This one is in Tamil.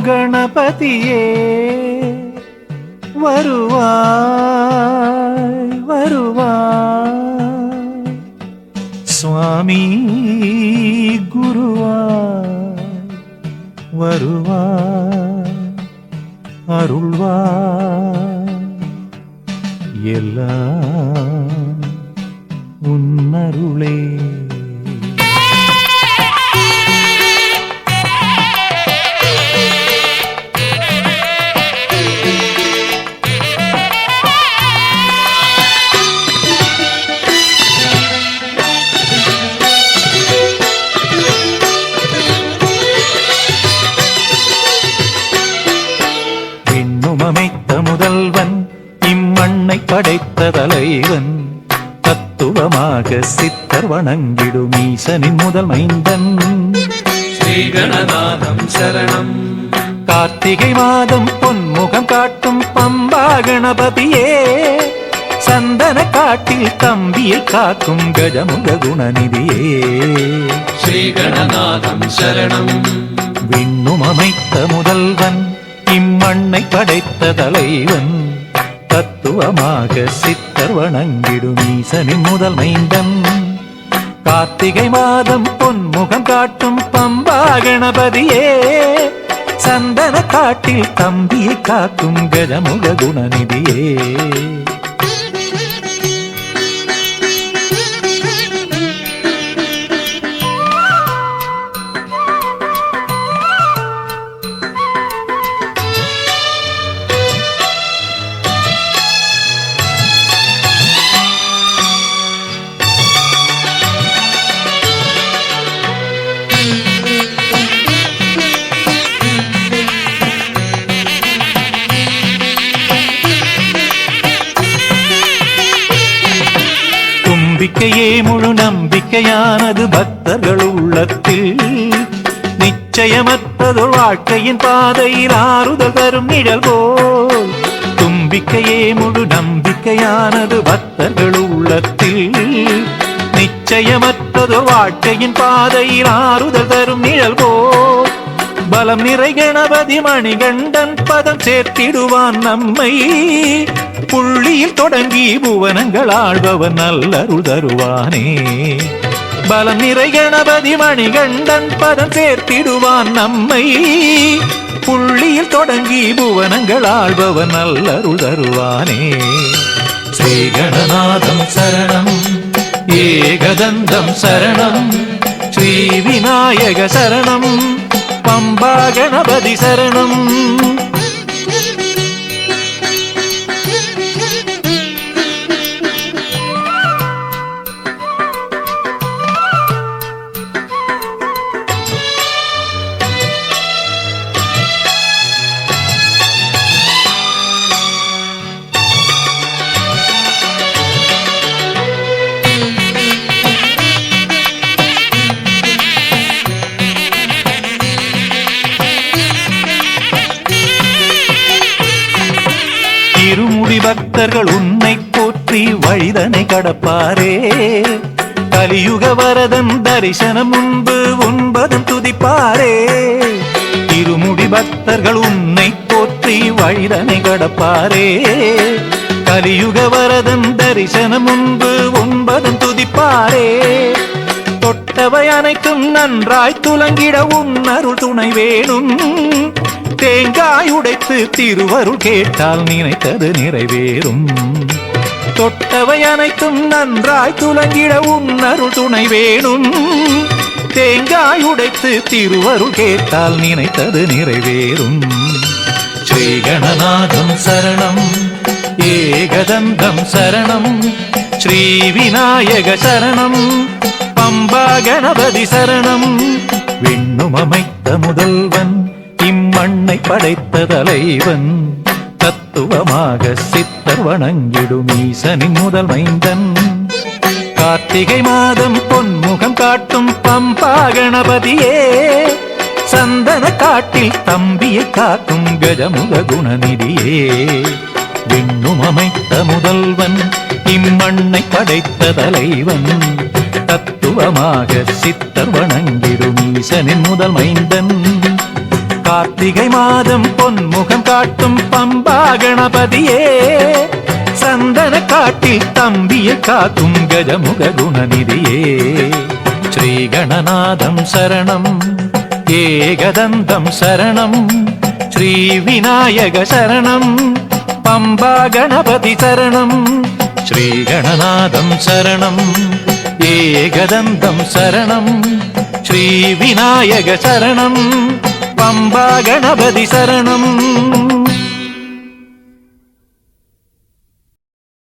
கணபதியே வருவாய் வருவாய், சுவாமி குருவாய் வருவாய் அருள்வாய், எல்லாம் உன்னருளே. அமைத்த முதல்வன், இம்மண்ணை படைத்த தலைவன், தத்துவமாக சித்தர் வணங்கிடும் ஈசனின் முதல் மைந்தன். ஸ்ரீகணநாதம் சரணம். கார்த்திகை மாதம் பொன்முகம் காட்டும் பம்பா கணபதியே, சந்தன காட்டில் தம்பியை காக்கும் கஜமுக குணநிதியே. ஸ்ரீகணநாதம் சரணம். விண்ணும் அமைத்த முதல்வன், இம்மண்ணை படைத்த தலைவன், தத்துவமாக சித்தர் வணங்கிடும் ஈசனின் முதல் மைந்தன். கார்த்திகை மாதம் பொன்முகம் காட்டும் பம்பா கணபதியே, சந்தன காட்டில் தம்பியை காக்கும் கஜமுக குணநிதியே. நம்பிக்கையே முழு நம்பிக்கையானது பக்தர்கள் உள்ளத்தில், நிச்சயமற்றதொரு வாழ்க்கையின் பாதையில் ஆறுதல் தரும் நிழல் போல். தும்பிக்கையே முழு நம்பிக்கையானது பக்தர்கள் உள்ளத்தில், நிச்சயமற்றதொரு வாழ்க்கையின் பாதையில் ஆறுதல் தரும் நிழல் போல். பலம் நிறை கணபதி மணிகண்டன் பதம் சேர்த்திடுவான் நம்மை, புள்ளியில் தொடங்கி புவனங்கள் ஆழ்பவன் நல்லருள் தருவானே. பலம் நிறை கணபதி மணிகண்டன் பதம் சேர்த்திடுவான் நம்மை, புள்ளியில் தொடங்கி புவனங்கள் ஆழ்பவன் நல்லருள் தருவானே. ஸ்ரீகணநாதம் சரணம், ஏகதந்தம் சரணம், ஸ்ரீ விநாயக சரணம், பம்பா கணபதி சரணம். இருமுடி பக்தர்கள் உன்னை போற்றி வழிதனை கடப்பாரே, கலியுக வரதன் தரிசனம் முன்பு உன்பதம் துதிப்பாரே. இருமுடி பக்தர்கள் உன்னை போற்றி வழிதனை கடப்பாரே, கலியுக வரதன் தரிசனம் முன்பு உன்பதம் துதிப்பாரே. தொட்டவை அனைத்தும் நன்றாய் துலங்கிட உன்னருள் துணை வேணும், தேங்காய் உடைத்து திருவருள் கேட்டால் நினைத்தது நிறைவேறும். தொட்டவை அனைத்தும் நன்றாய் துலங்கிட உன்னருள் துணை வேணும், தேங்காய் உடைத்து திருவருள் கேட்டால் நினைத்தது நிறைவேறும். ஸ்ரீகணநாதம் சரணம், ஏகதந்தம் சரணம், ஸ்ரீ விநாயக சரணம், பம்பா கணபதி சரணம். விண்ணும் அமைத்த முதல்வன், இம்மண்ணை படைத்த தலைவன், தத்துவமாக சித்தர் வணங்கிடும் ஈசனின் முதல் மைந்தன். கார்த்திகை மாதம் பொன்முகம் காட்டும் பம்பா கணபதியே, சந்தன காட்டில் தம்பியை காக்கும் கஜமுக குணநிதியே. விண்ணும் அமைத்த முதல்வன், இம்மண்ணை படைத்த தலைவன், தத்துவமாக சித்தர் வணங்கிடும் ஈசனின் முதல் மைந்தன். கார்த்திகை மாதம் பொன்முகம் காட்டும் பம்பா கணபதியே சந்தன காட்டில் தம்பியை காக்கும் கஜமுக குணநிதியே ஸ்ரீ கணநாதம் சரணம் ஏகதந்தம் சரணம் ஸ்ரீ விநாயக சரணம் பம்பா கணபதி சரணம் ஸ்ரீ கணநாதம் சரணம் ஏகதந்தம் சரணம் ஸ்ரீ விநாயக சரணம் பம்பா கணபதி சரணம்